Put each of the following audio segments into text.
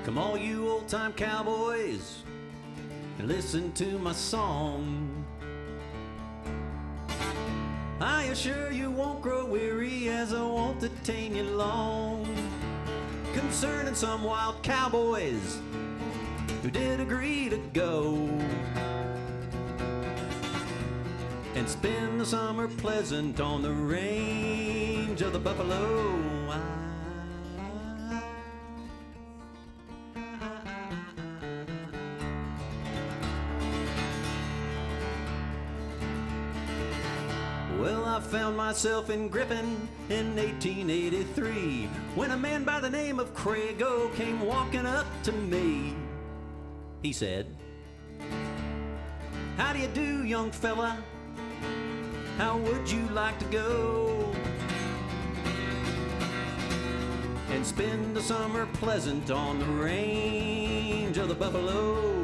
Come all you old-time cowboys and listen to my song. I assure you won't grow weary, as I won't detain you long, concerning some wild cowboys who did agree to go and spend the summer pleasant on the range of the buffalo. Well, I found myself in Griffin in 1883 when a man by the name of Crago came walking up to me. He said, "How do you do, young fella? How would you like to go and spend the summer pleasant on the range of the buffalo?"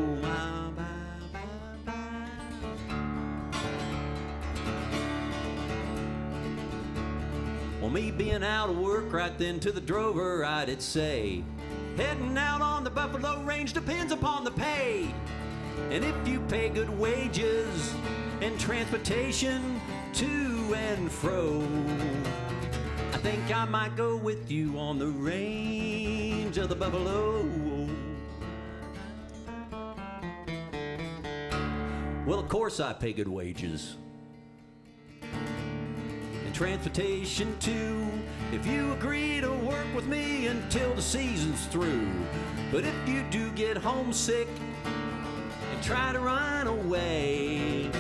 Well, me being out of work right then, to the drover I did say, heading out on the buffalo range depends upon the pay. And if you pay good wages and transportation to and fro, I think I might go with you on the range of the buffalo. Well, of course I pay good wages and transportation too, if you agree to work with me until the season's through. But if you do get homesick and try to run away,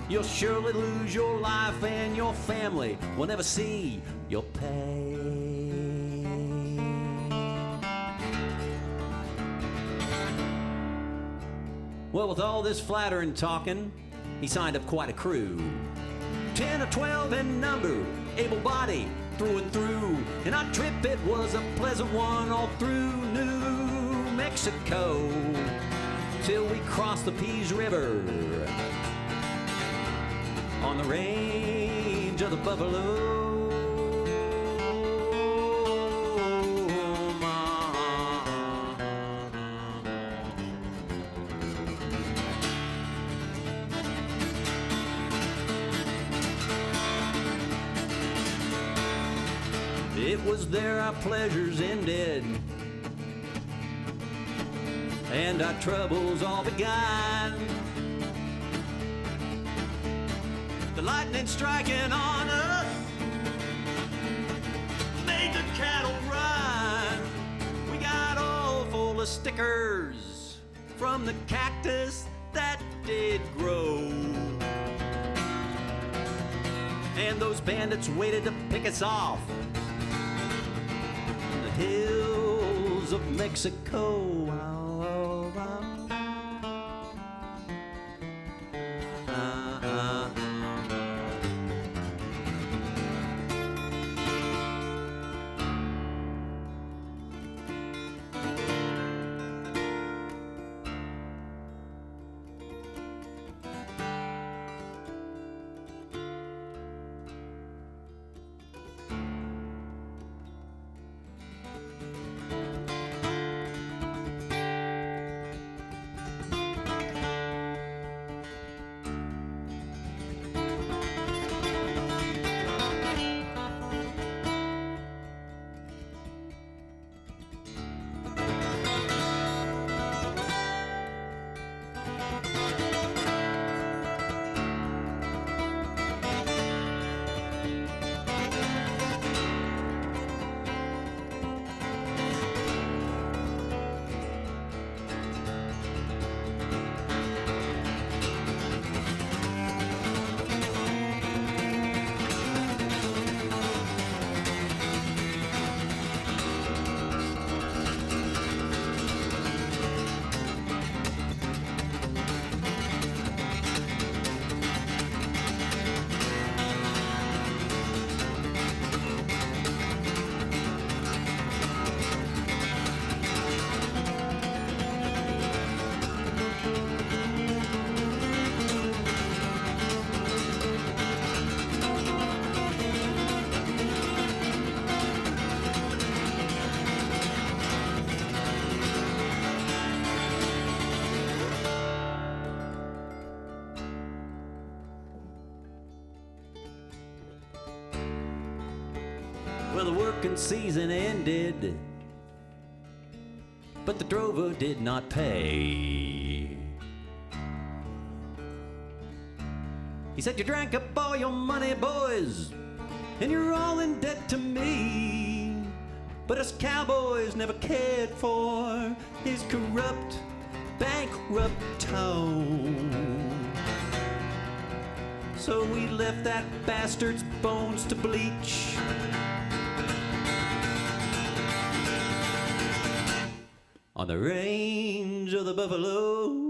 you'll surely lose your life, and your family will never see your pay. Well, with all this flattering talking, he signed up quite a crew, 10 or 12 in number, able-bodied through and through. And our trip, it was a pleasant one all through New Mexico, till we crossed the Peace River on the range of the buffalo. It was there our pleasures ended and our troubles all began. The lightning striking on us made the cattle run. We got all full of stickers from the cactus that did grow, and those bandits waited to pick us off in the hills of Mexico. Well, the working season ended, but the drover did not pay. He said, you drank up all your money, boys, and you're all in debt to me. But us cowboys never cared for his corrupt, bankrupt tone. So we left that bastard's bones to bleach. On the range of the buffalo.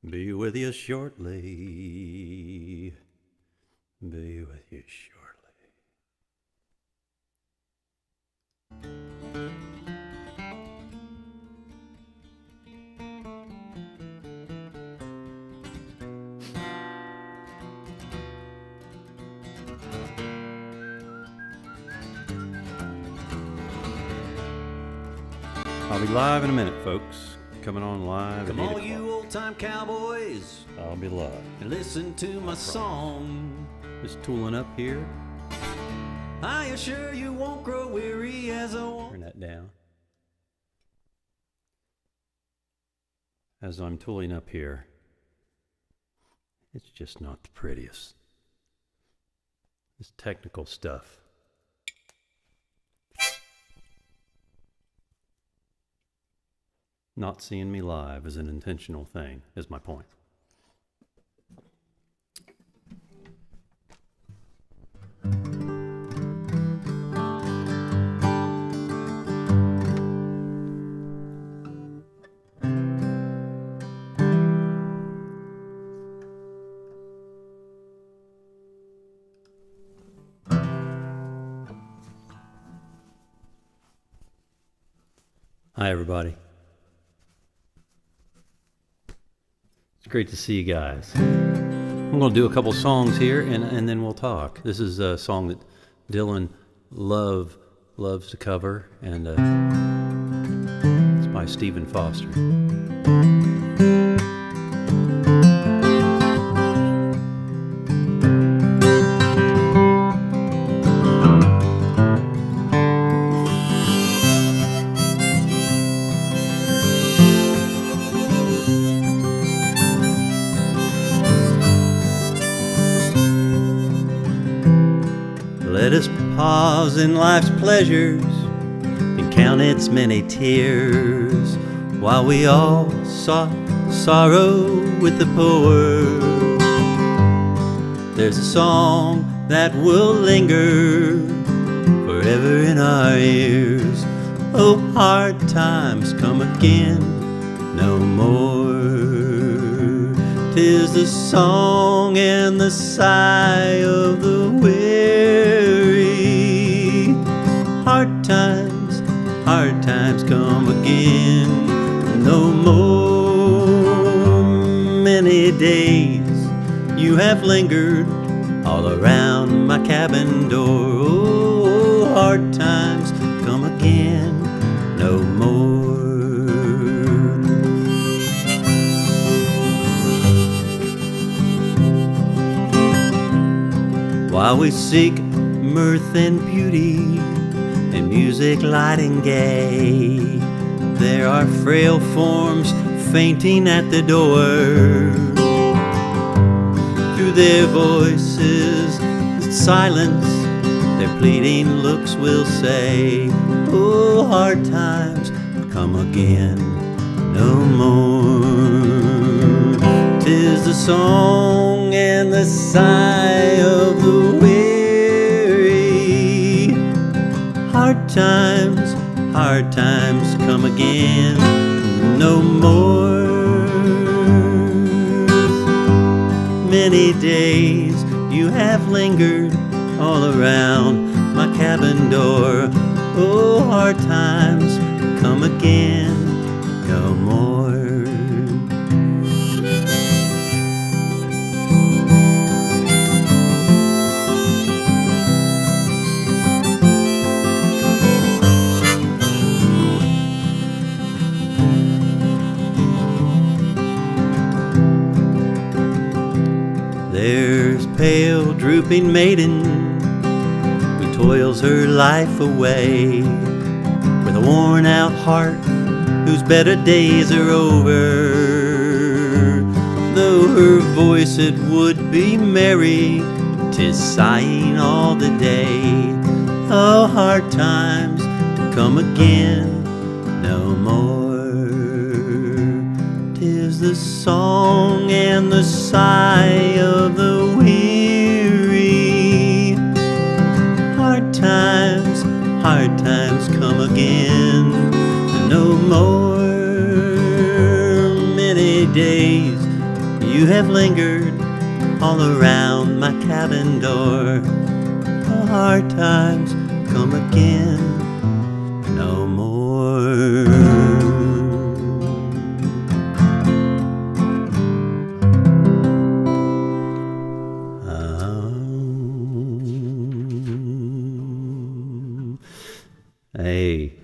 Be with you shortly. Be with you shortly. I'll be live in a minute, folks. Coming on live. Come on, you old-time cowboys. I'll be live. And listen to my song. Just tooling up here. I assure you won't grow weary as a... Turn that down. As I'm tooling up here, it's just not the prettiest. This technical stuff. Not seeing me live is an intentional thing, is my point. Hi, everybody. It's great to see you guys. I'm going to do a couple songs here, and then we'll talk. This is a song that Dylan loves to cover, and it's by Stephen Foster. Let us pause in life's pleasures and count its many tears, while we all sorrow with the poor. There's a song that will linger forever in our ears. Oh, hard times come again no more. 'Tis the song and the sigh of the weary. Hard times come again no more. Many days you have lingered all around my cabin door. Oh, hard times come again no more. While we seek mirth and beauty and music light and gay, there are frail forms fainting at the door. Through their voices, silence, their pleading looks will say, oh, hard times come again no more. 'Tis the song and the sigh of the weary. Hard times come again no more. Many days you have lingered all around my cabin door. Oh, hard times come again no more. There's pale drooping maiden who toils her life away, with a worn out heart whose better days are over. Though her voice it would be merry, 'tis sighing all the day. Oh, hard times to come again no more. 'Tis the song and the sigh of the weary. Hard times come again no more. Many days you have lingered all around my cabin door. Hard times come again no more. Hey,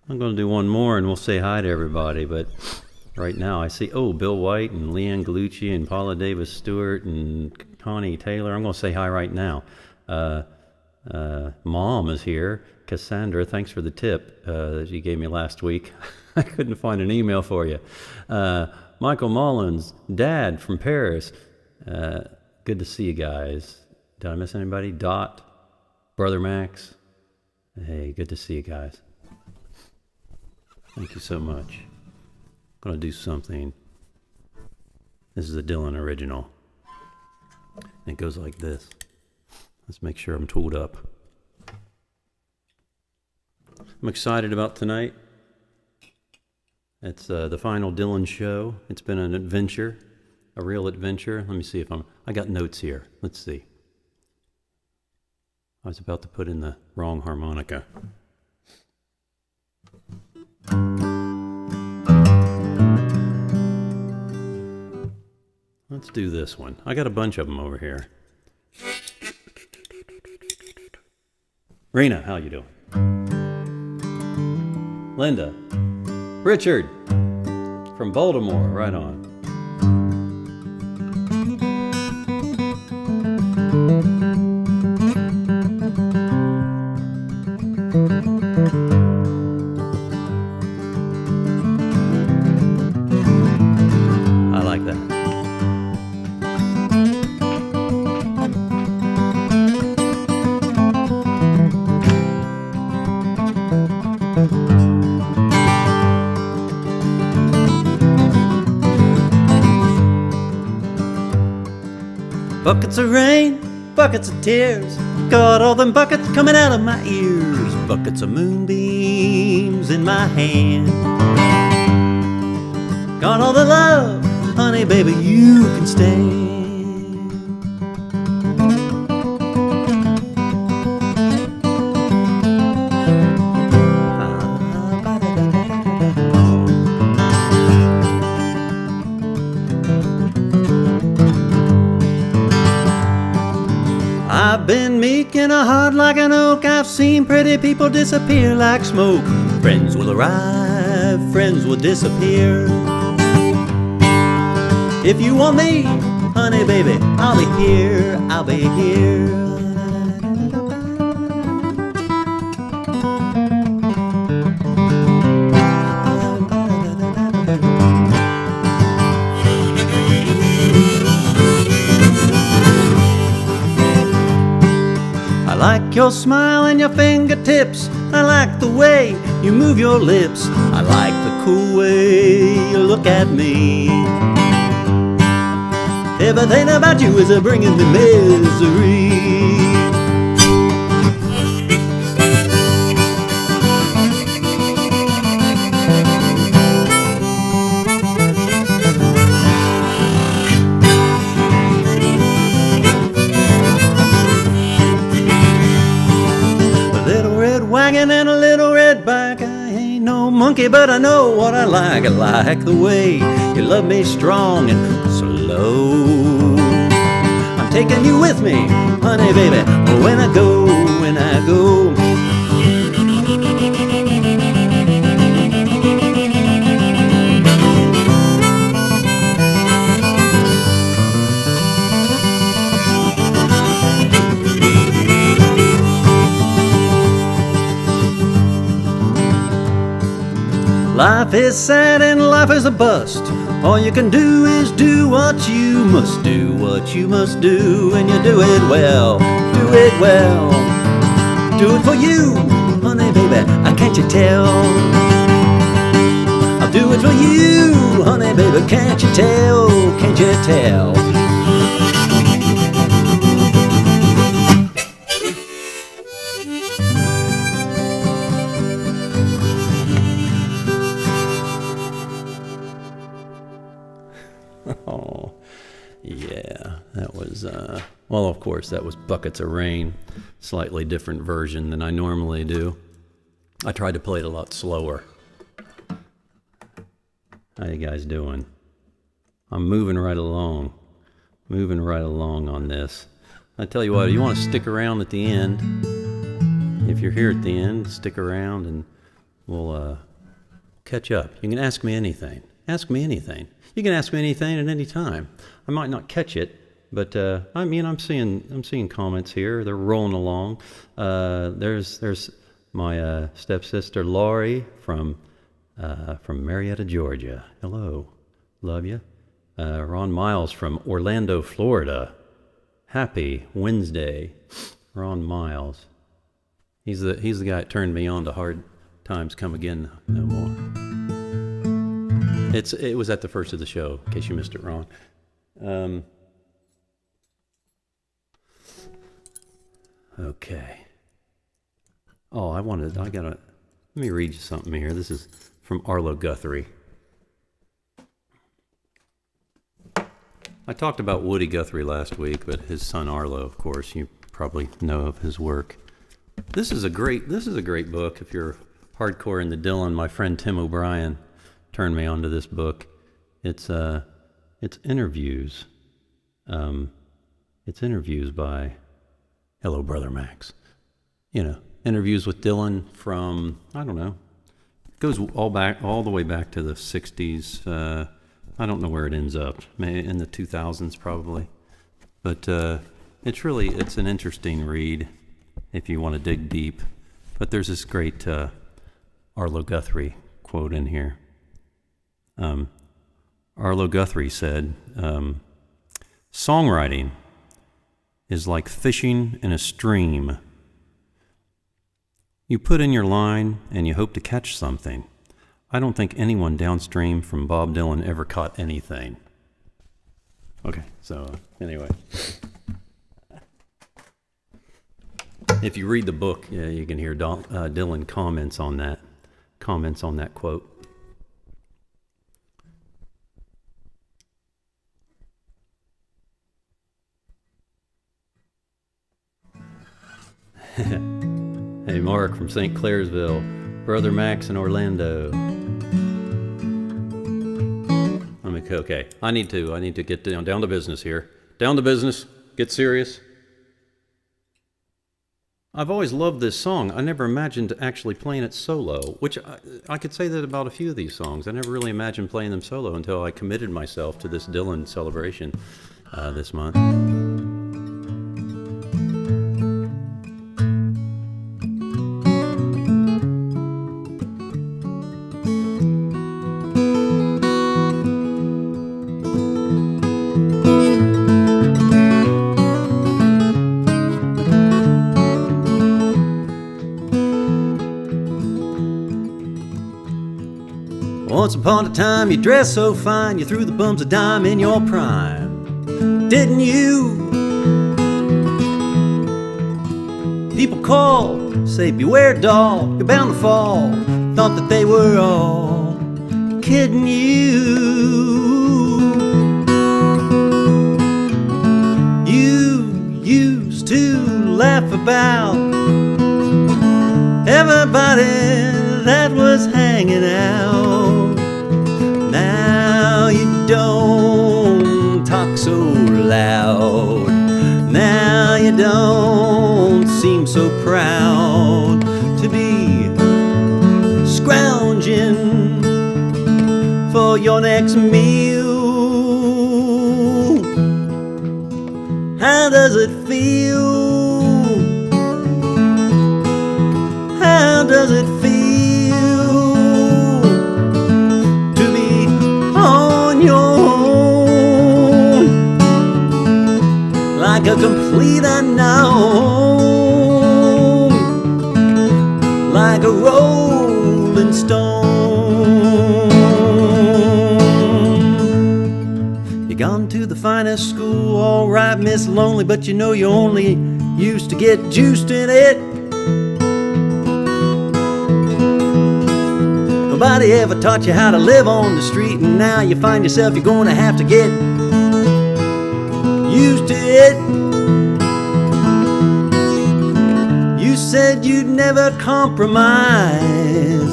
I'm going to do one more and we'll say hi to everybody, but right now I see, Bill White and Leanne Gallucci and Paula Davis Stewart and Connie Taylor. I'm going to say hi right now. Mom is here. Cassandra, thanks for the tip that you gave me last week. I couldn't find an email for you. Michael Mullins, Dad from Paris. Good to see you guys. Did I miss anybody? Dot, Brother Max. Hey, good to see you guys. Thank you so much. I'm going to do something. This is a Dylan original. And it goes like this. Let's make sure I'm tooled up. I'm excited about tonight. It's the final Dylan show. It's been an adventure, a real adventure. Let me see if I got notes here. Let's see. I was about to put in the wrong harmonica. Let's do this one. I got a bunch of them over here. Rena, how you doing? Linda. Richard. From Baltimore, right on. I like that. Buckets of rain, buckets of tears, Got all them buckets coming out of my ears, buckets of moonbeams in my hand. Got all the love, honey, baby, you can stay. I've been meek and a heart like an oak. I've seen pretty people disappear like smoke. Friends will arrive, friends will disappear. If you want me, honey, baby, I'll be here, I'll be here. I like your smile and your fingertips. I like the way you move your lips. I like the cool way you look at me. Everything about you is bringing me misery. Wagon and a little red bike. I ain't no monkey, but I know what I like. I like the way you love me strong and slow. I'm taking you with me, honey, baby, when I go, when I go. Life is sad and life is a bust. All you can do is do what you must do, what you must do, and you do it well, do it well. Do it for you, honey, baby, can't you tell? I'll do it for you, honey, baby, can't you tell, can't you tell? Oh, yeah, that was, well, of course, that was Buckets of Rain, slightly different version than I normally do. I tried to play it a lot slower. How you guys doing? I'm moving right along on this. I tell you what, you want to stick around at the end. If you're here at the end, stick around and we'll catch up. You can ask me anything. Ask me anything. You can ask me anything at any time. I might not catch it, but I mean, I'm seeing comments here. They're rolling along. There's my stepsister Laurie from Marietta, Georgia. Hello, love you. Ron Miles from Orlando, Florida. Happy Wednesday, Ron Miles. He's the guy that turned me on to Hard Times Come Again No More. It was at the first of the show, in case you missed it, Ron. Okay. Oh, let me read you something here. This is from Arlo Guthrie. I talked about Woody Guthrie last week, but his son Arlo, of course, you probably know of his work. This is a great book if you're hardcore into Dylan. My friend Tim O'Brien turned me onto this book. It's interviews. It's interviews by Hello Brother Max. You know, interviews with Dylan from, I don't know, it goes all the way back to the 60s. I don't know where it ends up. Maybe in the 2000s probably. But it's an interesting read if you want to dig deep. But there's this great Arlo Guthrie quote in here. Arlo Guthrie said, songwriting is like fishing in a stream. You put in your line and you hope to catch something. I don't think anyone downstream from Bob Dylan ever caught anything. Okay, so anyway. If you read the book, yeah, you can hear Dylan comments on that quote. Hey, Mark from St. Clairsville, Brother Max in Orlando. Okay, I need to get down to business here. Down to business, get serious. I've always loved this song. I never imagined actually playing it solo, which I could say that about a few of these songs. I never really imagined playing them solo until I committed myself to this Dylan celebration this month. Once upon a time, you dressed so fine, you threw the bums a dime in your prime, didn't you? People call, say beware doll, you're bound to fall. Thought that they were all kidding you. You used to laugh about everybody that was hanging out. Now you don't talk so loud. Now you don't seem so proud to be scrounging for your next meal. How does it feel? How does it feel to be on your own, like a complete unknown, like a rolling stone? You gone to the finest school, all right, Miss Lonely, but you know you only used to get juiced in it. Nobody ever taught you how to live on the street, and now you find yourself you're going to have to get used to it. You said you'd never compromise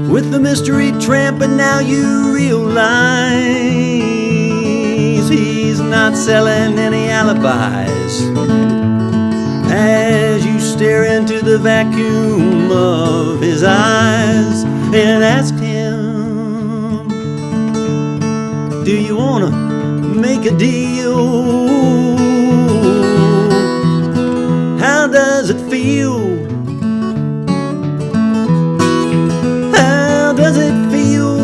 with the mystery tramp, and now you realize he's not selling any alibis. As you stare into the vacuum of his eyes and ask him, do you wanna make a deal? How does it feel? How does it feel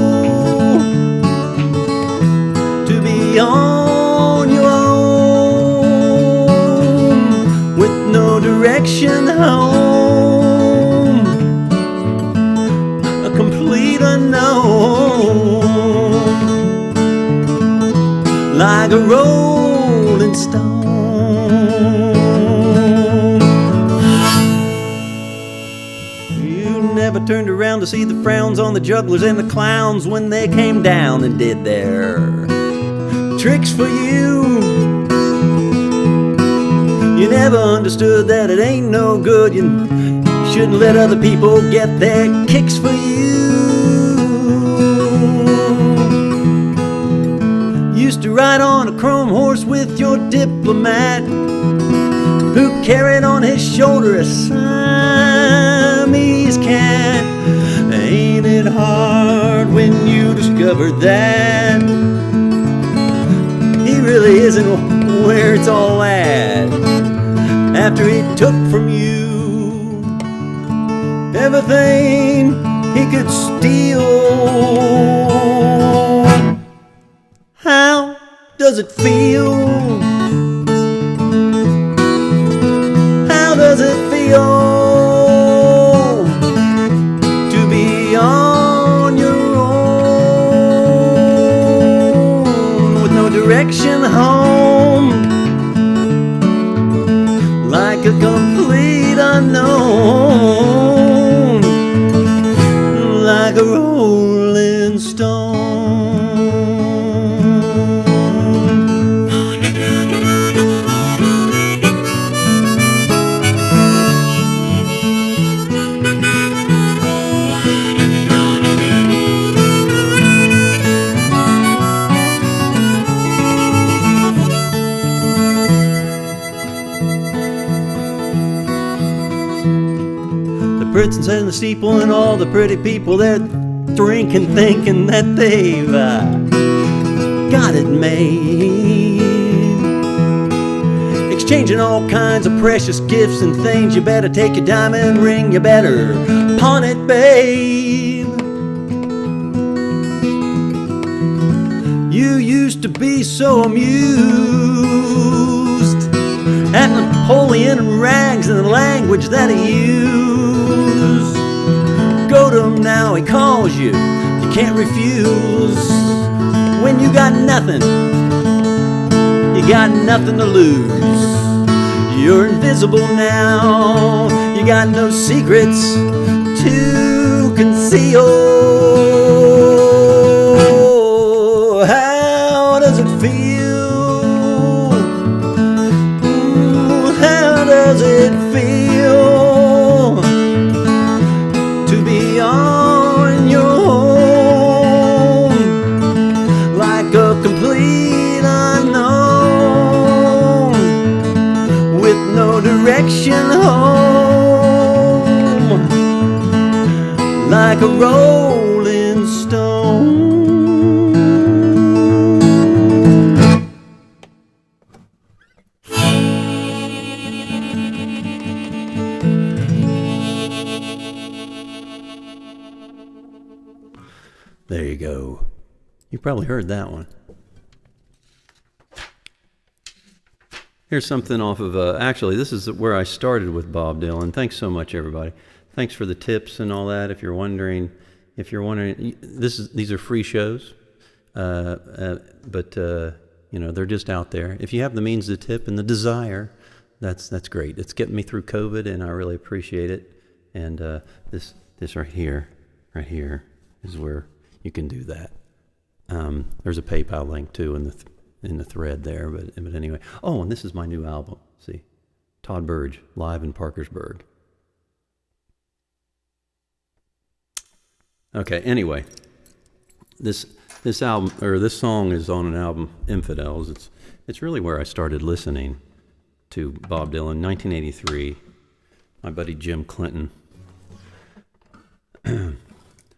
to be on your own with no direction home, a complete unknown, like a rolling stone? You never turned around to see the frowns on the jugglers and the clowns when they came down and did their tricks for you. You never understood that it ain't no good. You shouldn't let other people get their kicks for you. Used to ride on a chrome horse with your diplomat, who carried on his shoulder a Siamese cat. Ain't it hard when you discover that he really isn't where it's all at? After he took from you everything he could steal, how does it feel? How does it feel to be on your own with no direction home, like a secrets inside the steeple, and all the pretty people that drinking, thinking that they've got it made. Exchanging all kinds of precious gifts and things. You better take your diamond ring, you better pawn it, babe. You used to be so amused at Napoleon and rags and the language that he used. Go to him now, he calls you, you can't refuse. When you got nothing, you got nothing to lose. You're invisible now, you got no secrets to conceal. How does it feel? How does it feel to be on your own, like a complete unknown, with no direction home, like a rolling stone? There you go. You probably heard that one. Here's something off of, actually, this is where I started with Bob Dylan. Thanks so much, everybody. Thanks for the tips and all that. If you're wondering, these are free shows, but you know, they're just out there. If you have the means to tip and the desire, that's great. It's getting me through COVID, and I really appreciate it. And this right here is where you can do that. There's a PayPal link too in the thread there, but anyway. Oh, and this is my new album. See, Todd Burge, live in Parkersburg. Okay, anyway, this album, or this song, is on an album, Infidels. It's really where I started listening to Bob Dylan. 1983, my buddy Jim Clinton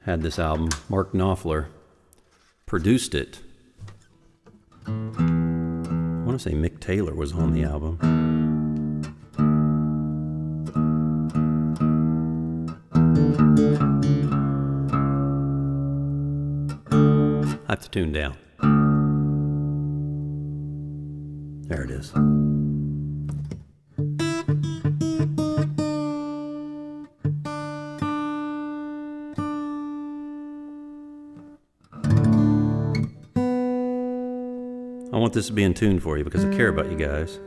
had this album. Mark Knopfler produced it. I want to say Mick Taylor was on the album. I have to tune down. There it is. I want this to be in tune for you because I care about you guys.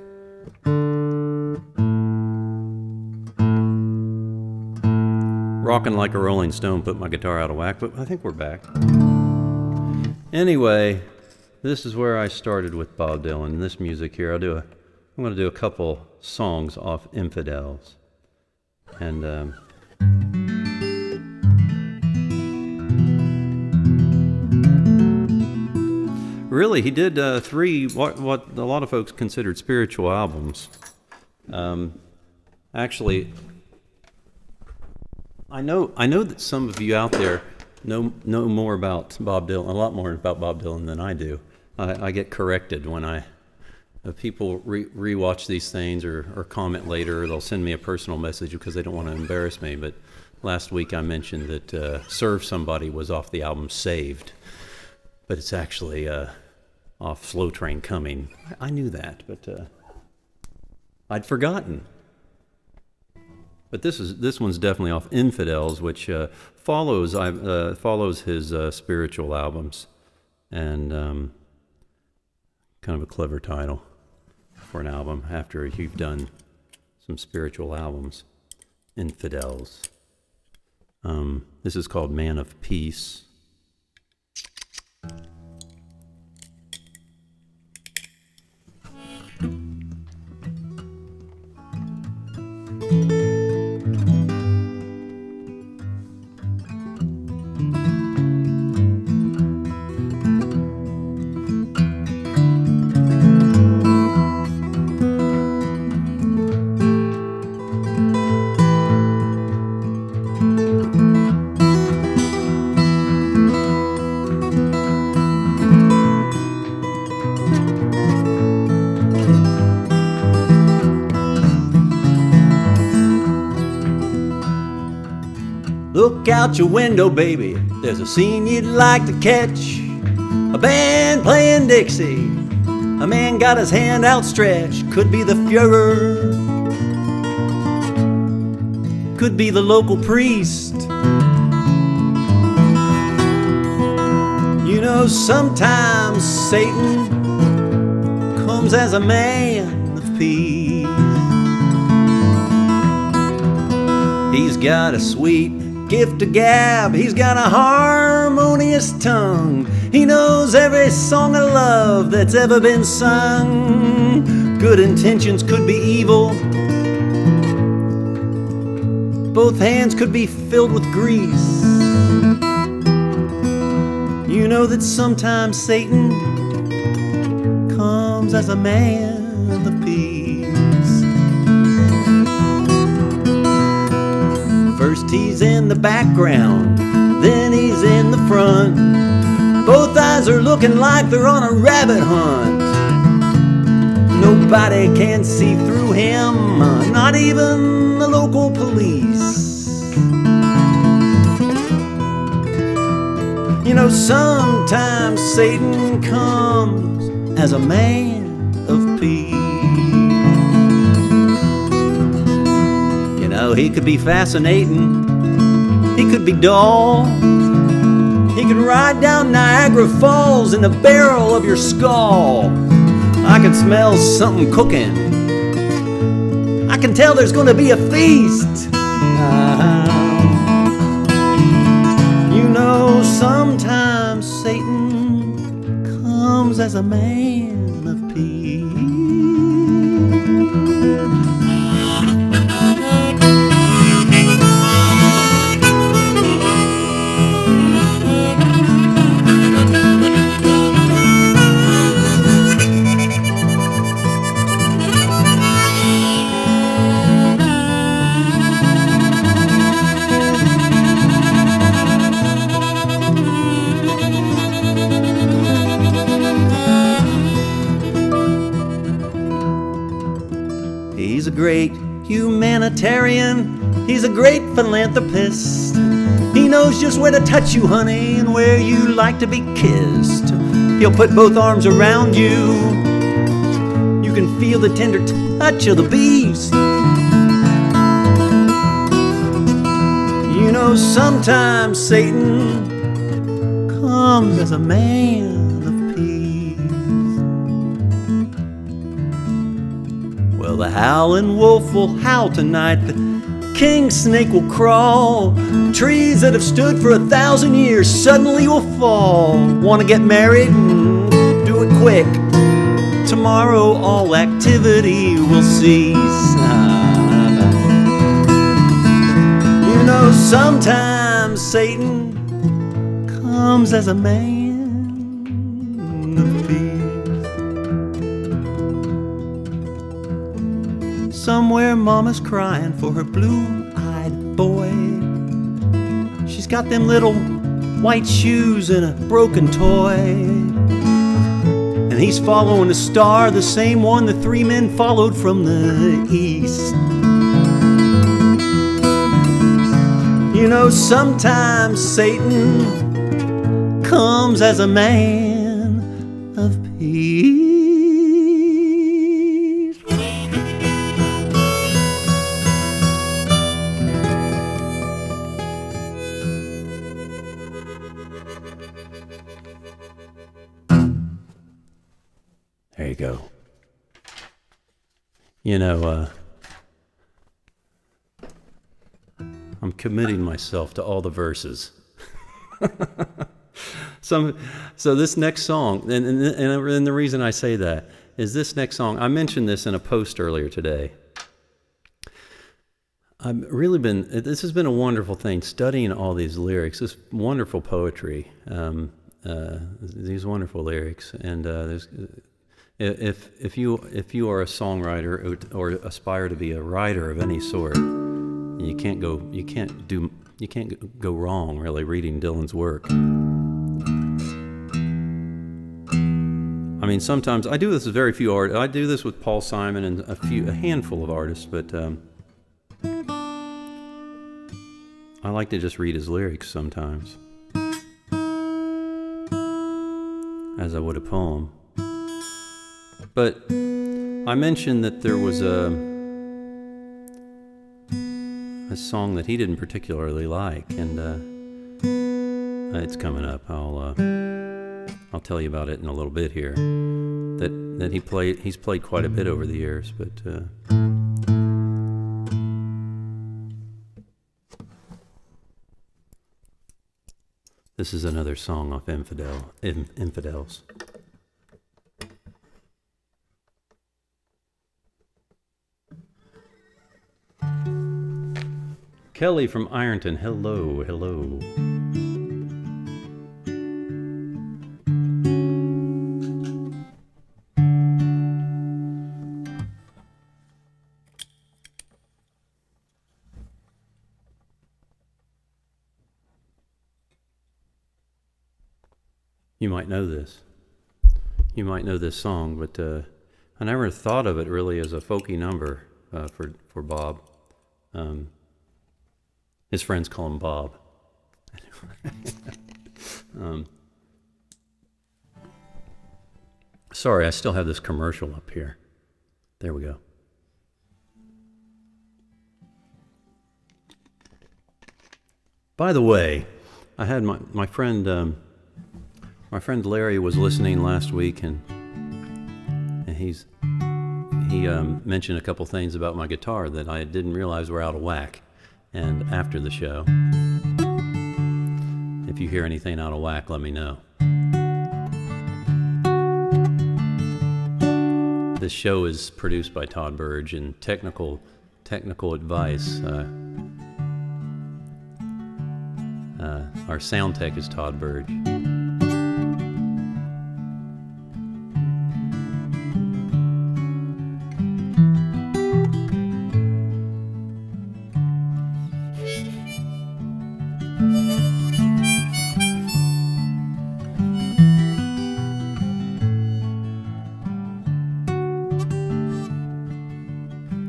Rocking like a Rolling Stone put my guitar out of whack, but I think we're back. Anyway, this is where I started with Bob Dylan. This music here, I'm going to do a couple songs off Infidels. And really, he did three what a lot of folks considered spiritual albums. Actually, I know that some of you out there know more about Bob Dylan, a lot more about Bob Dylan than I do. I get corrected when people rewatch these things or comment later, or they'll send me a personal message because they don't want to embarrass me. But last week I mentioned that Serve Somebody was off the album Saved, but it's actually off Slow Train Coming. I knew that, but I'd forgotten. But this one's definitely off Infidels, which follows his spiritual albums, and kind of a clever title for an album after you've done some spiritual albums. Infidels. This is called Man of Peace. Look out your window, baby, there's a scene you'd like to catch. A band playing Dixie, a man got his hand outstretched. Could be the Fuhrer, could be the local priest. You know, sometimes Satan comes as a man of peace. He's got a sweet gift of gab, he's got a harmonious tongue. He knows every song of love that's ever been sung. Good intentions could be evil, both hands could be filled with grease. You know that sometimes Satan comes as a man of peace. First he's in the background, then he's in the front. Both eyes are looking like they're on a rabbit hunt. Nobody can see through him, not even the local police. You know, sometimes Satan comes as a man of peace. You know, he could be fascinating, he could be dull. He can ride down Niagara Falls in the barrel of your skull. I can smell something cooking, I can tell there's gonna be a feast. You know, sometimes Satan comes as a man of peace. He's a great humanitarian, he's a great philanthropist. He knows just where to touch you, honey, and where you like to be kissed. He'll put both arms around you, you can feel the tender touch of the beast. You know, sometimes Satan comes as a man of peace. Well, the howling wolf will howl tonight, the king snake will crawl. Trees that have stood for 1,000 years suddenly will fall. Want to get married? Do it quick. Tomorrow all activity will cease. You know, sometimes Satan comes as a man of peace. Somewhere mama's crying for her blue-eyed boy. She's got them little white shoes and a broken toy. And he's following a star, the same one the three men followed from the east. You know, sometimes Satan comes as a man of peace. There you go. You know, I'm committing myself to all the verses. So this next song, and the reason I say that is this next song, I mentioned this in a post earlier today. This has been a wonderful thing, studying all these lyrics, this wonderful poetry, these wonderful lyrics, and if you are a songwriter or aspire to be a writer of any sort, you can't go wrong really reading Dylan's work. I mean, sometimes I do this with very few artists. I do this with Paul Simon and a handful of artists, but I like to just read his lyrics sometimes, as I would a poem. But I mentioned that there was a song that he didn't particularly like, and it's coming up. I'll tell you about it in a little bit here. That he's played quite a bit over the years, but this is another song off Infidels. Kelly from Ironton, hello, hello. You might know this. You might know this song, but I never thought of it really as a folky number for Bob. His friends call him Bob. Sorry, I still have this commercial up here. There we go. By the way, I had my friend Larry was listening last week, and he mentioned a couple things about my guitar that I didn't realize were out of whack. And after the show, if you hear anything out of whack, let me know. This show is produced by Todd Burge, and technical advice. Our sound tech is Todd Burge.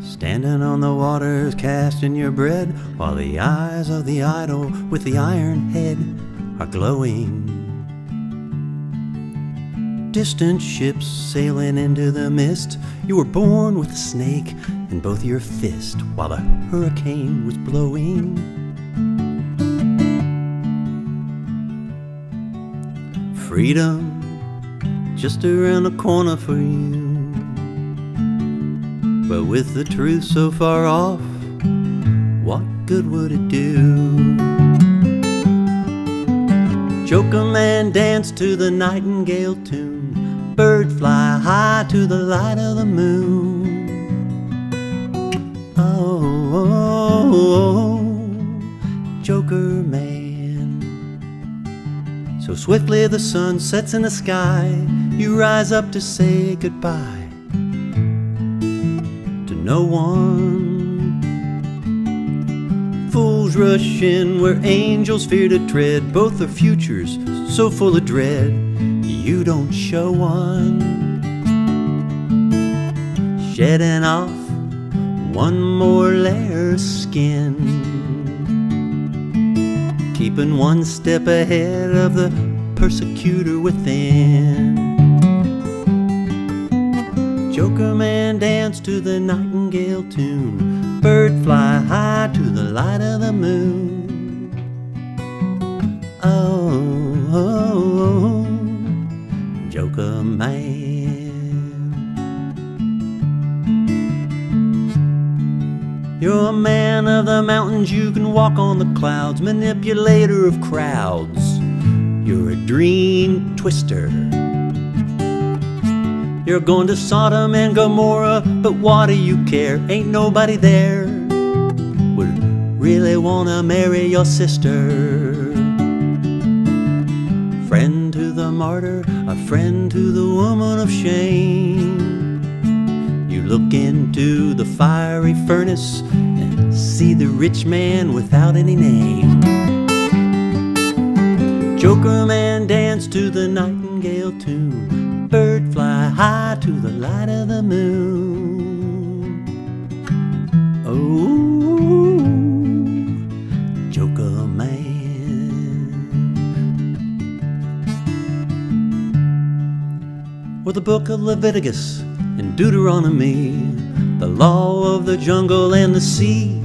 Standing on the waters, casting your bread, while the eyes of the idol with the iron head are glowing. Distant ships sailing into the mist, you were born with a snake in both your fists, while the hurricane was blowing. Freedom just around the corner for you. But with the truth so far off, what good would it do? Joker man dance to the nightingale tune, bird fly high to the light of the moon. Oh, Joker man. So swiftly the sun sets in the sky, you rise up to say goodbye no one. Fools rush in where angels fear to tread, both are futures so full of dread, you don't show one. Shedding off one more layer of skin, keeping one step ahead of the persecutor within. Joker man dance to the nightingale tune, bird fly high to the light of the moon. Oh, Joker man. You're a man of the mountains, you can walk on the clouds, manipulator of crowds. You're a dream twister. You're going to Sodom and Gomorrah, but what do you care? Ain't nobody there would really wanna marry your sister. Friend to the martyr, a friend to the woman of shame. You look into the fiery furnace and see the rich man without any name. Joker man dance to the nightingale tune, bird fly high to the light of the moon. Oh, Joker the book of Leviticus and Deuteronomy. The law of the jungle and the sea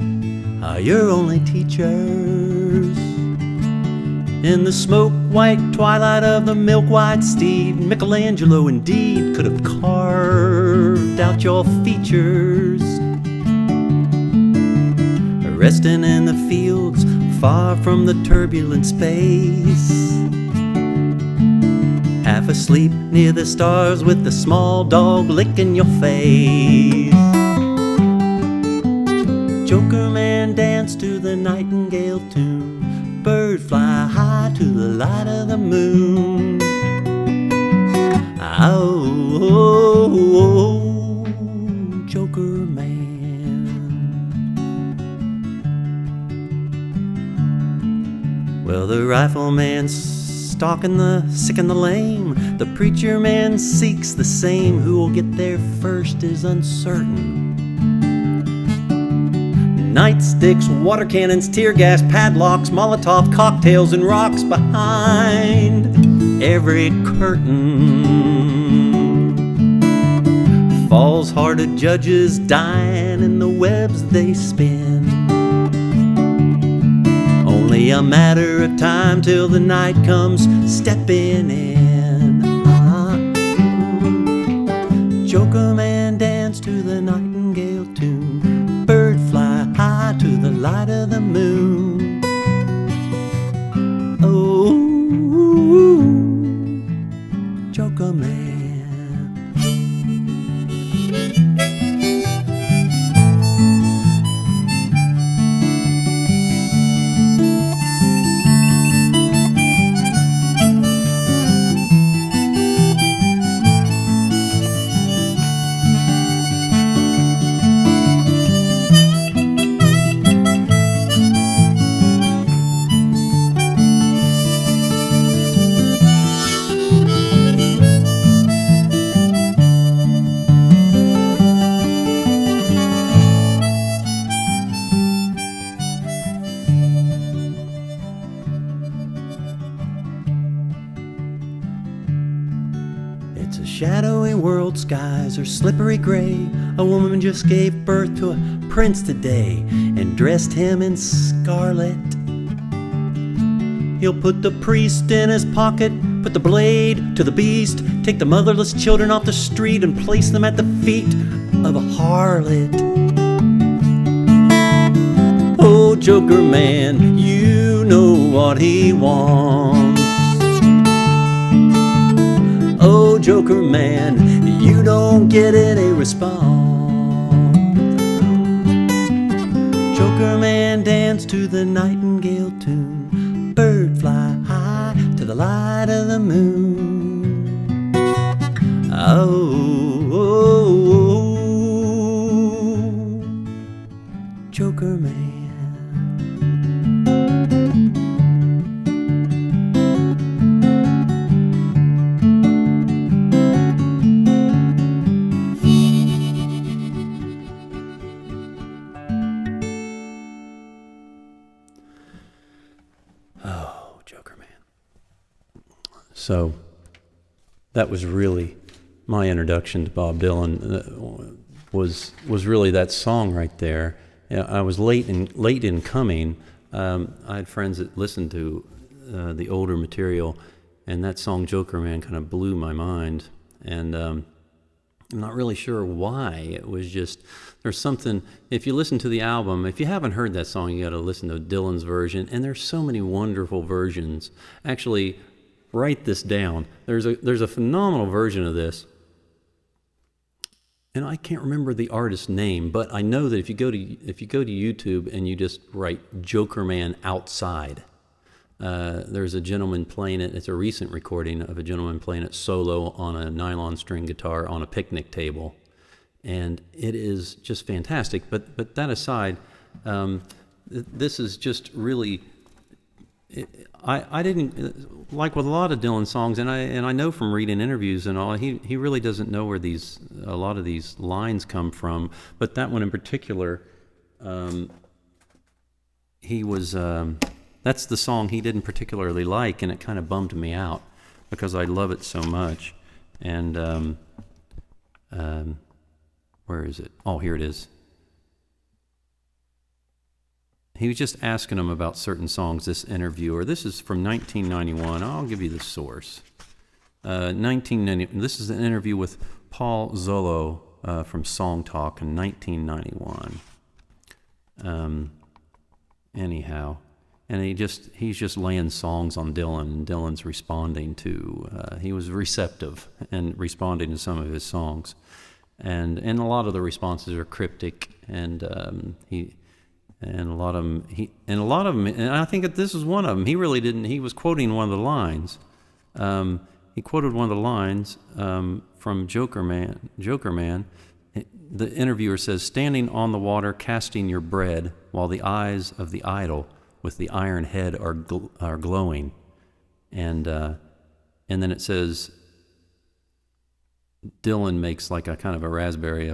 are your only teachers. In the smoke-white twilight of the milk-white steed, Michelangelo indeed could have carved out your features. Resting in the fields, far from the turbulent space, half asleep near the stars with the small dog licking your face. Joker man dance to the nightingale tune, bird fly high to the light of the moon. Oh, oh, oh, Joker man. Well, the rifleman's stalking the sick and the lame. The preacher man seeks the same. Who will get there first is uncertain. Nightsticks, water cannons, tear gas, padlocks, Molotov cocktails, and rocks behind every curtain. False-hearted judges dying in the webs they spin. Only a matter of time till the night comes stepping in. Joker man dance to the nightingale tune, bird fly high to the light of the moon. Oh, Joker man. It's a shadowy world, skies are slippery gray. A woman just gave birth to a prince today and dressed him in scarlet. He'll put the priest in his pocket, put the blade to the beast, take the motherless children off the street and place them at the feet of a harlot. Oh, Joker man, you know what he wants. Oh, Joker man, you don't get any response. Joker man dance to the nightingale tune, bird fly high to the light of the moon. Oh, oh, oh, Joker man. Joker man. So that was really my introduction to Bob Dylan. Was really that song right there. I was late in coming. I had friends that listened to the older material, and that song Joker Man kind of blew my mind. And I'm not really sure why. It was just, there's something, if you listen to the album, if you haven't heard that song, you got to listen to Dylan's version, and there's so many wonderful versions. Actually, write this down. There's a phenomenal version of this, and I can't remember the artist's name, but I know that if you go to YouTube and you just write Joker Man Outside, there's a gentleman playing it. It's a recent recording of a gentleman playing it solo on a nylon string guitar on a picnic table, and it is just fantastic. But that aside, this is just really. I didn't, like with a lot of Dylan songs, and I know from reading interviews and all, he really doesn't know where a lot of these lines come from. But that one in particular, he was. That's the song he didn't particularly like, and it kind of bummed me out because I love it so much. And where is it? Oh, here it is. He was just asking him about certain songs, this interviewer. This is from 1991. I'll give you the source. 1990. This is an interview with Paul Zollo from Song Talk in 1991. Anyhow, and he's just laying songs on Dylan, and Dylan's responding to. He was receptive and responding to some of his songs, and a lot of the responses are cryptic, and a lot of them, and I think that this is one of them. He really didn't. He was quoting one of the lines. He quoted one of the lines from Joker Man. The interviewer says, "Standing on the water, casting your bread, while the eyes of the idol with the iron head are glowing," and then it says, Dylan makes like a kind of a raspberry.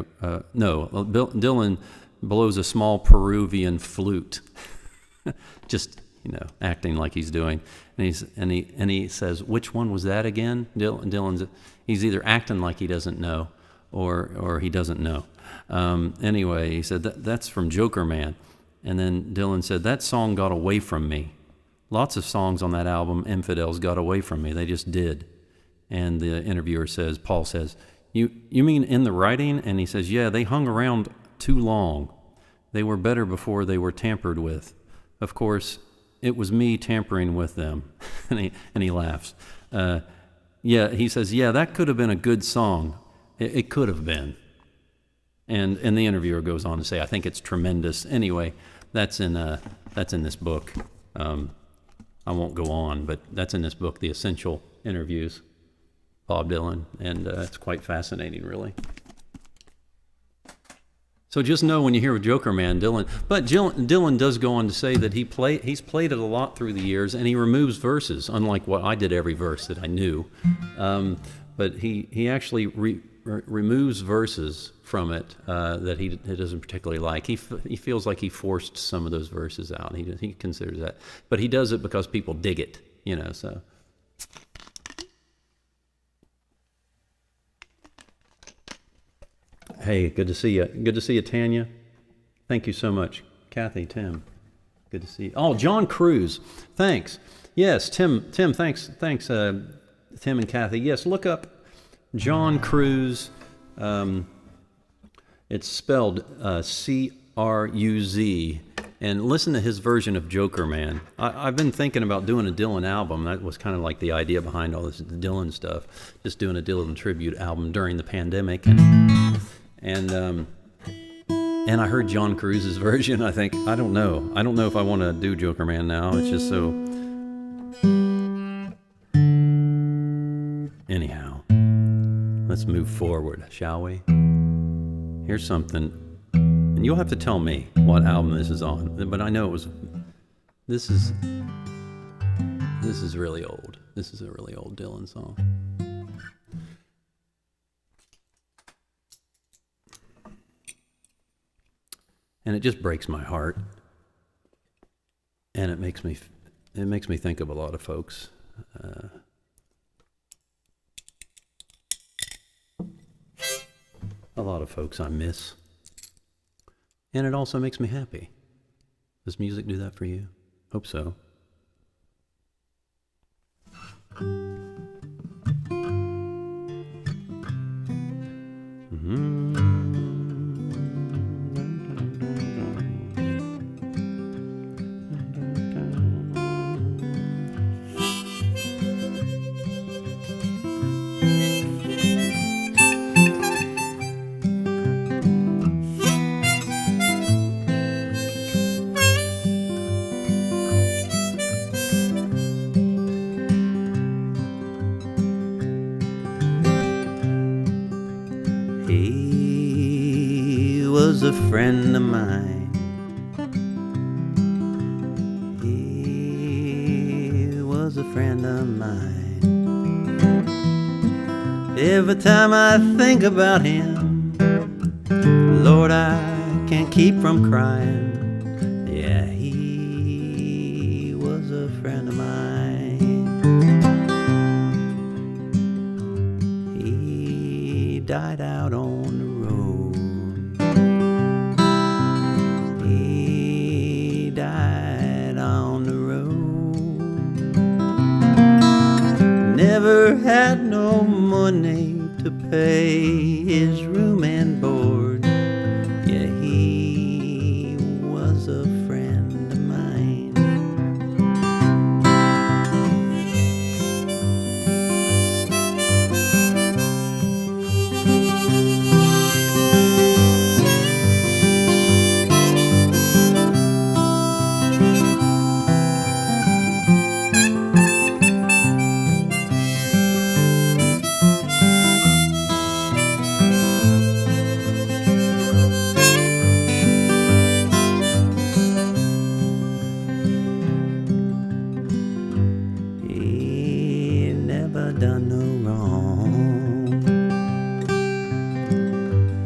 Dylan blows a small Peruvian flute, just acting like he's doing, and he says, "Which one was that again?" He's either acting like he doesn't know, or he doesn't know. Anyway, he said that's from Joker Man, and then Dylan said that song got away from me. Lots of songs on that album, Infidels, got away from me. They just did. And the interviewer says, Paul says, "You mean in the writing?" And he says, "Yeah, they hung around too long. They were better before they were tampered with. Of course, it was me tampering with them." and he laughs. Yeah, he says, "Yeah, that could have been a good song. It could have been." And the interviewer goes on to say, "I think it's tremendous." Anyway, that's in this book. I won't go on, but that's in this book, The Essential Interviews, Bob Dylan, and it's quite fascinating, really. So just know when you hear Joker Man, Dylan does go on to say that he's played it a lot through the years, and he removes verses, unlike what I did every verse that I knew. But he actually removes verses from it that he doesn't particularly like. He feels like he forced some of those verses out. He considers that, but he does it because people dig it, So. Hey, good to see you. Good to see you, Tanya. Thank you so much. Kathy, Tim, good to see you. Oh, John Cruz. Thanks. Yes, Tim, thanks, Tim and Kathy. Yes, look up John Cruz. It's spelled C-R-U-Z, and listen to his version of Joker Man. I've been thinking about doing a Dylan album. That was kind of like the idea behind all this Dylan stuff, just doing a Dylan tribute album during the pandemic. And I heard John Cruz's version. I think, I don't know if I want to do Joker Man now. It's just so. Anyhow, let's move forward, shall we? Here's something, and you'll have to tell me what album this is on. But I know this is really old. This is a really old Dylan song. And it just breaks my heart, and it makes me think of a lot of folks. A lot of folks I miss, and it also makes me happy. Does music do that for you? Hope so. A friend of mine. He was a friend of mine. Every time I think about him, Lord, I can't keep from crying. Yeah, he was a friend of mine. He died out on the road. He died on the road. Never had no money to pay his room and board. Yeah, he was a friend of mine. He never done no wrong.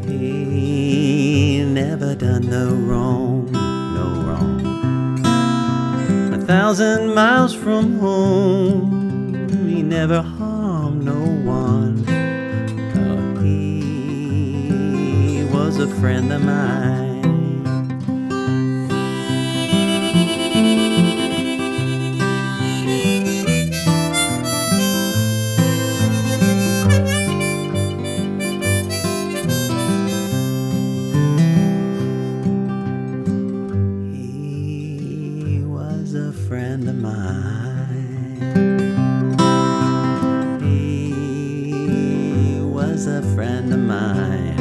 He never done no wrong, no wrong. 1,000 miles from home, he never harmed no one. He was a friend of mine. Friend of mine. He was a friend of mine.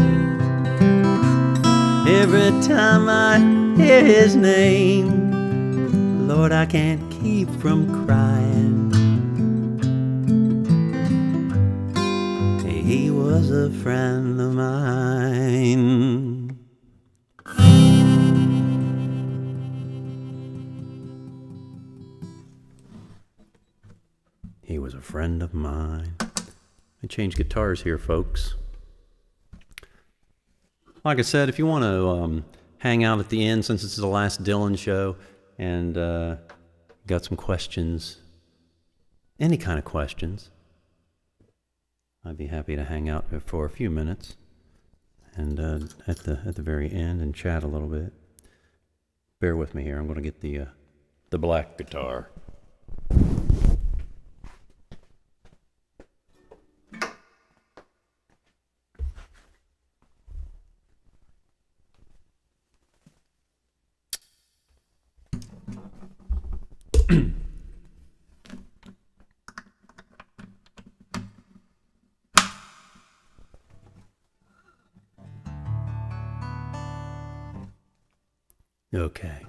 Every time I hear his name, Lord, I can't keep from crying. He was a friend of mine. He was a friend of mine. I changed guitars here, folks. Like I said, if you want to hang out at the end, since this is the last Dylan show, and got some questions, any kind of questions, I'd be happy to hang out for a few minutes, and at the very end, and chat a little bit. Bear with me here. I'm going to get the black guitar. Okay.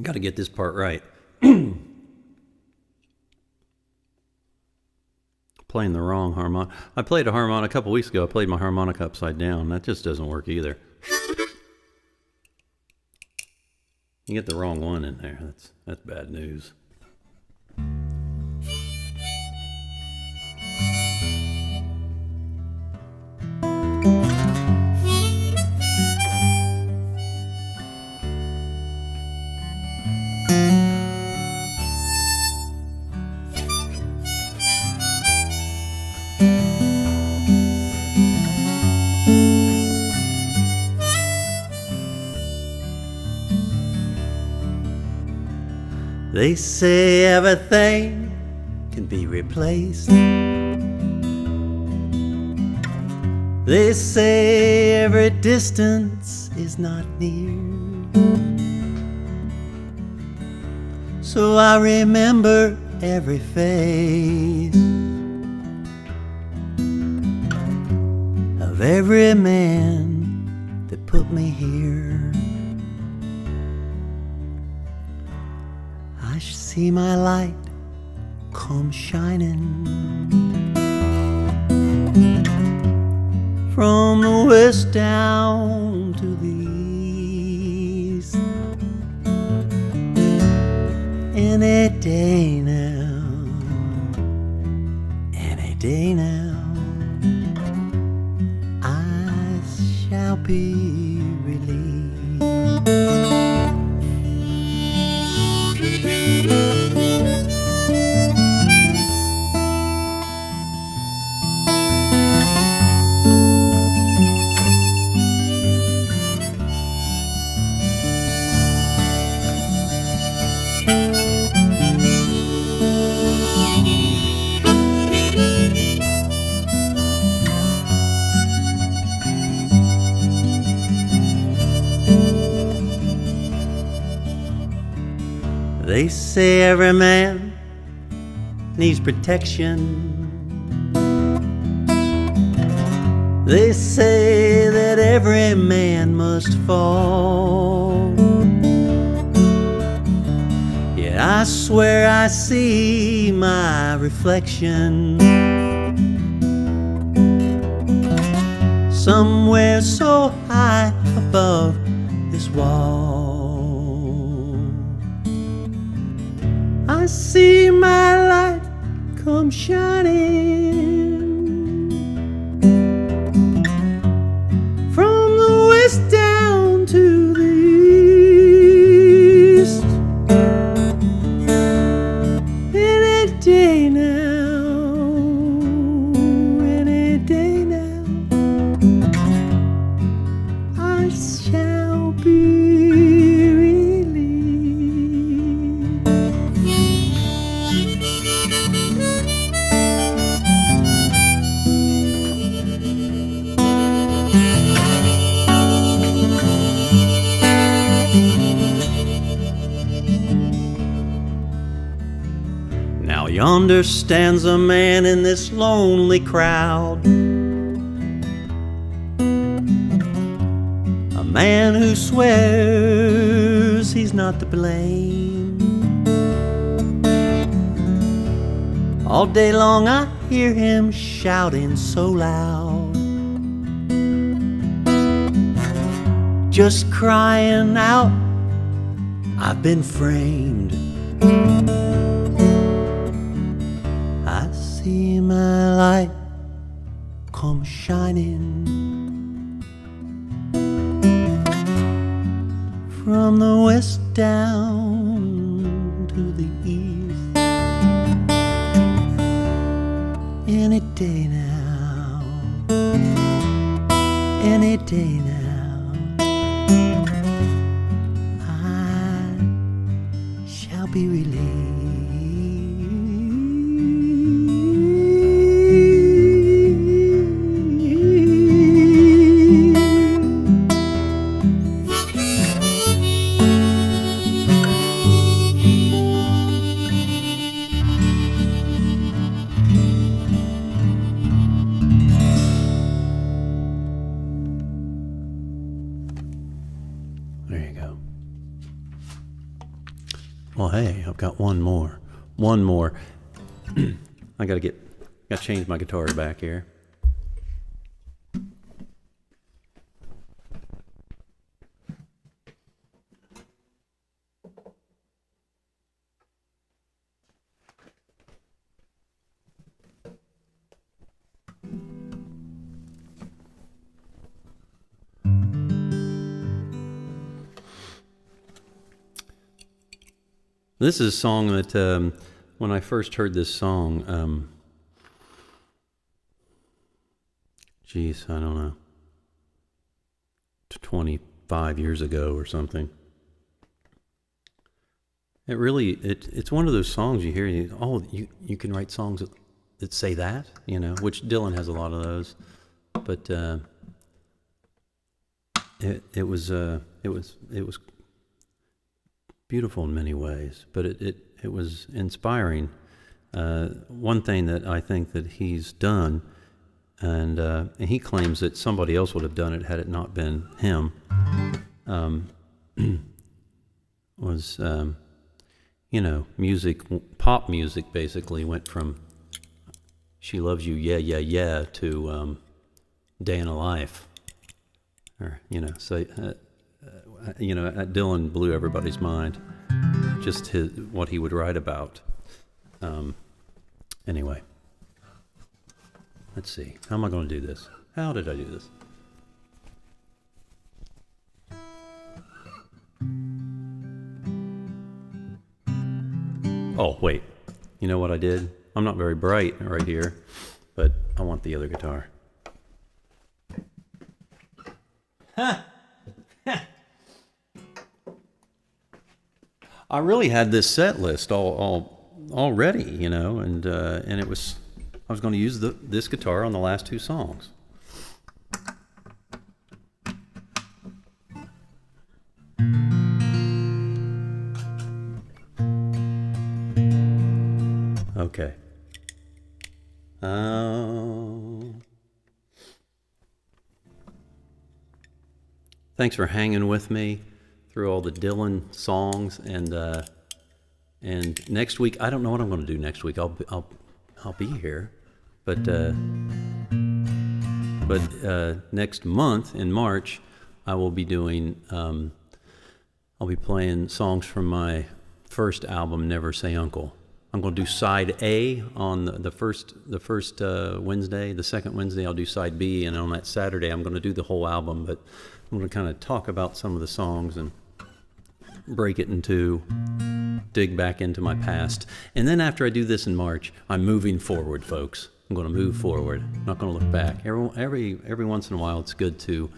Got to get this part right. Playing the wrong harmonic. I played a harmonic a couple weeks ago. I played my harmonica upside down. That just doesn't work either. You get the wrong one in there. That's bad news. They say everything can be replaced. They say every distance is not near. So I remember every face of every man that put me here. I see my light come shining from the west down to the east. day now, any day now, I shall be relieved. They say every man needs protection. They say that every man must fall. Yet I swear I see my reflection somewhere so high above this wall. I see my light come shining from the west down to the east. Any day now, any day now, I shall be Yonder stands a man in this lonely crowd, a man who swears he's not to blame. All day long I hear him shouting so loud, just crying out, I've been framed. See my light come shining from the west down to the east. Any day now, any day now, I shall be relieved. There you go. Well, hey, I've got one more. I gotta change my guitar back here. This is a song that when I first heard this song, I don't know, 25 years ago or something. It's one of those songs you hear, you can write songs that say that, which Dylan has a lot of those, but it was beautiful in many ways, but it was inspiring. One thing that I think that he's done, and he claims that somebody else would have done it had it not been him, was, pop music basically went from She Loves You, Yeah, Yeah, Yeah, to Day in a Life. Or, Dylan blew everybody's mind. just what he would write about. Anyway, let's see. How am I going to do this? How did I do this? Oh, wait. You know what I did? I'm not very bright right here, but I want the other guitar. I really had this set list all ready, you know, and it was, I was going to use this guitar on the last two songs. Okay. Thanks for hanging with me through all the Dylan songs, and next week I don't know what I'm going to do next week. I'll be here, but next month in March I will be doing I'll be playing songs from my first album, Never Say Uncle. I'm going to do side A on the first Wednesday. The second Wednesday I'll do side B, and on that Saturday I'm going to do the whole album, but I'm going to kind of talk about some of the songs and break it in two, dig back into my past. And then after I do this in March, I'm moving forward, folks. I'm going to move forward. I'm not going to look back. Every once in a while it's good to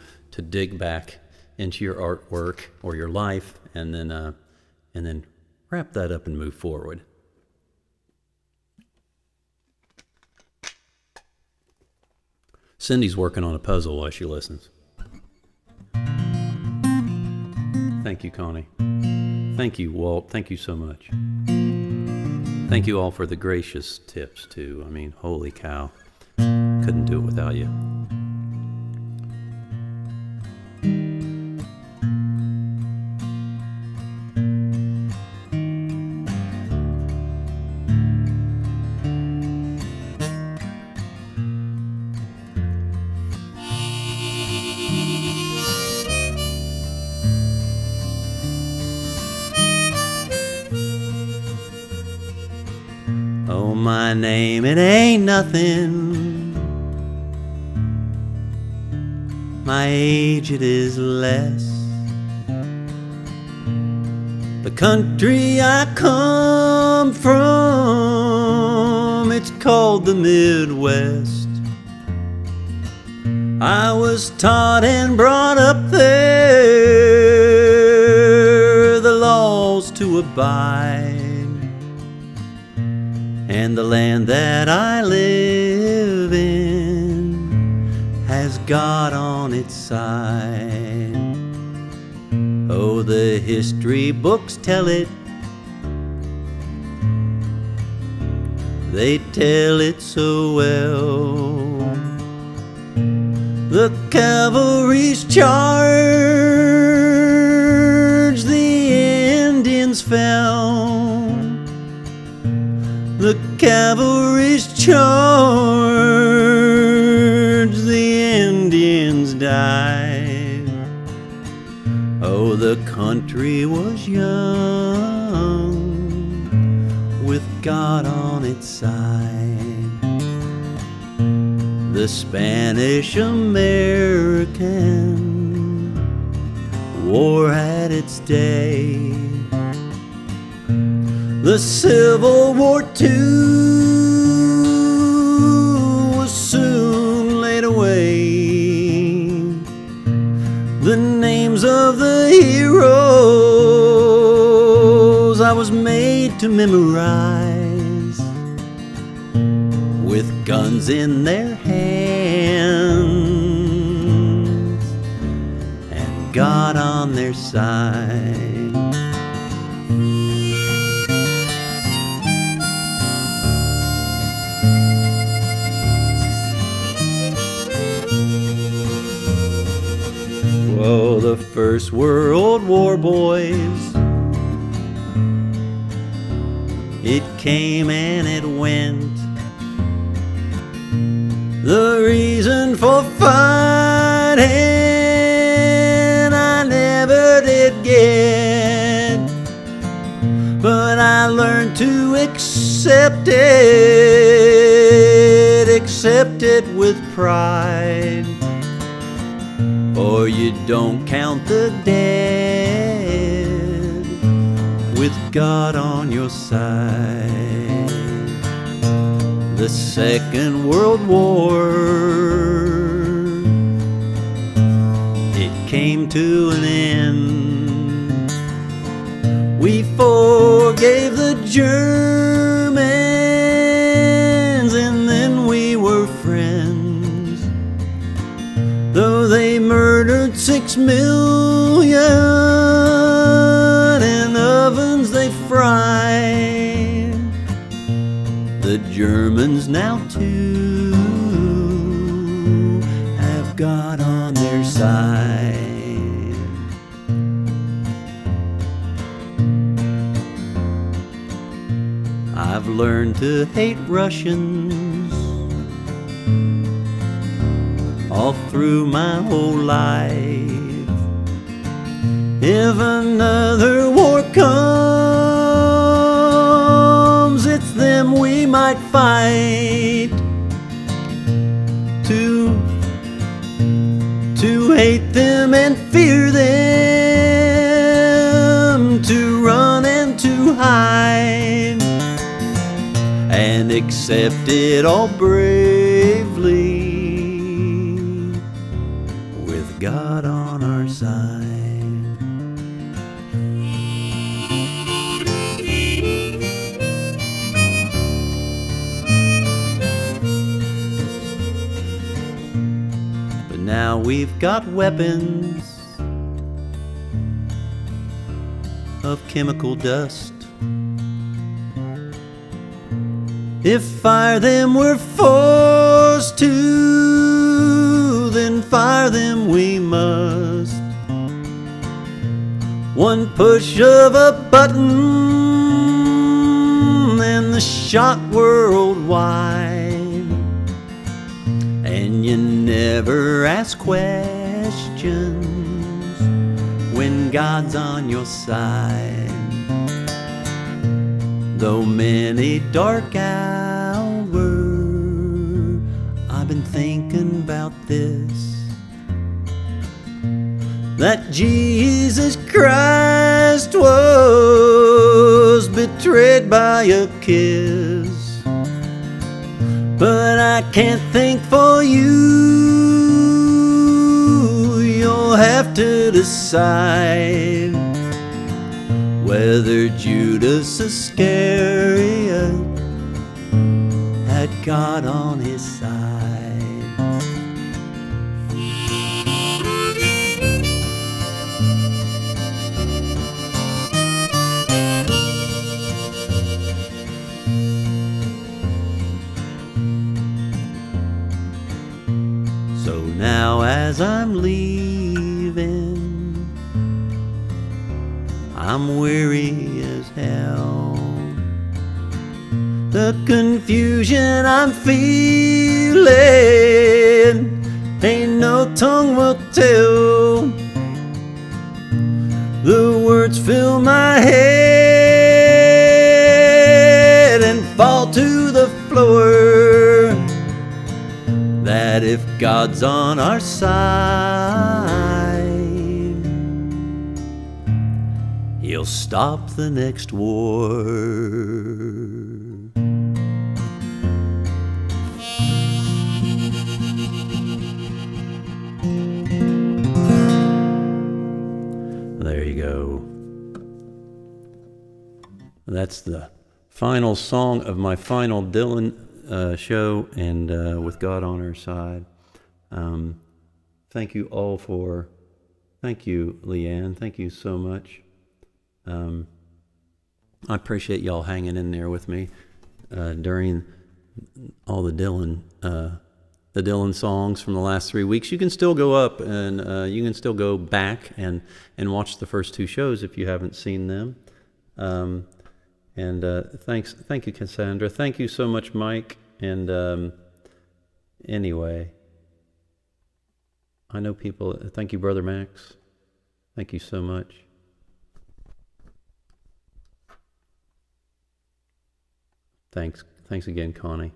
dig back into your artwork or your life, and then wrap that up and move forward. Cindy's working on a puzzle while she listens. Thank you, Connie. Thank you, Walt. Thank you so much. Thank you all for the gracious tips, too. I mean, holy cow. Couldn't do it without you. Oh, my name, it ain't nothing. My age, it is less. The country I come from, it's called the Midwest. I was taught and brought up there, the laws to abide. And the land that I live in has God on its side. Oh, the history books tell it. They tell it so well. The cavalry's charge, the Indians fell. The cavalry's charge, the Indians died. Oh, the country was young, with God on its side. The Spanish-American War had its day. The Civil War too was soon laid away. The names of the heroes I was made to memorize, with guns in their hands and God on their side. Oh, the First World War, boys. It came and it went. The reason for fighting I never did get. for you don't count the dead with God on your side. The Second World War, it came to an end. We forgave the Germans, and then we were friends. Though they murdered 6 million in ovens they fried, the Germans now too have God on their side. I've learned to hate Russians all through my whole life. If another war comes, it's them we might fight. To hate them and fear them, to run and to hide, and accept it all bravely with God on our side. But now we've got weapons of chemical dust. If fire them we're forced to, then fire them we must. One push of a button and the shot worldwide. And you never ask questions when God's on your side. Though many dark hours I've been thinking about this, that Jesus Christ was betrayed by a kiss. But I can't think for you. You'll have to decide whether Judas Iscariot had God on his side. So now as I'm leaving, I'm weary as hell. The confusion I'm feeling ain't no tongue will tell. The words fill my head and fall to the floor. That if God's on our side, He'll stop the next war. There you go. That's the final song of my final Dylan show, and with God on our side. Thank you all thank you, Leanne. Thank you so much. I appreciate y'all hanging in there with me during all the Dylan songs from the last 3 weeks. You can still go up and you can still go back and watch the first 2 shows if you haven't seen them. And thank you, Cassandra. Thank you so much, Mike. And anyway, I know people. Thank you, Brother Max. Thank you so much. Thanks again, Connie.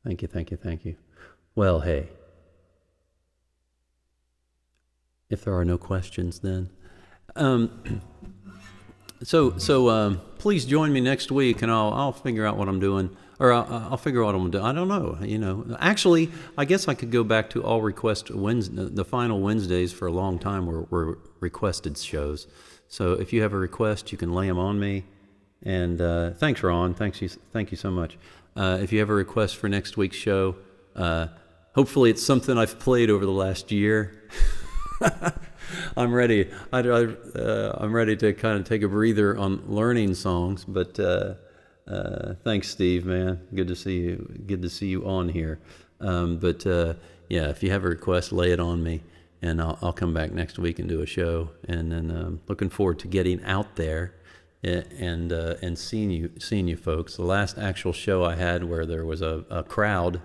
Thank you, thank you, thank you. Well, hey, if there are no questions, then please join me next week, and I'll figure out what I'm doing, or I'll figure out what I'm doing. I don't know, Actually, I guess I could go back to all request Wednesday. The final Wednesdays for a long time were requested shows. So if you have a request, you can lay them on me. And thanks, Ron. Thank you so much. If you have a request for next week's show, hopefully it's something I've played over the last year. I'm ready. I'm ready to kind of take a breather on learning songs. But thanks, Steve, man. Good to see you. Good to see you on here. Yeah, if you have a request, lay it on me, and I'll come back next week and do a show. And then looking forward to getting out there and seeing you folks. The last actual show I had where there was a crowd,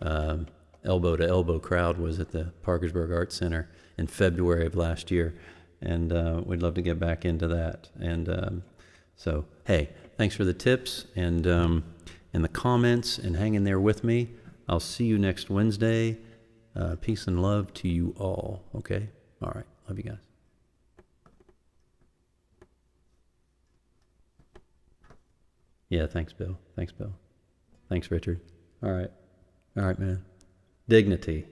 elbow to elbow crowd, was at the Parkersburg Arts Center in February of last year, and we'd love to get back into that. And so, hey, thanks for the tips and the comments and hanging there with me. I'll see you next Wednesday. Peace and love to you all. Okay? All right. Love you guys. Yeah, thanks, Bill. Thanks, Bill. Thanks, Richard. All right. All right, man. Dignity.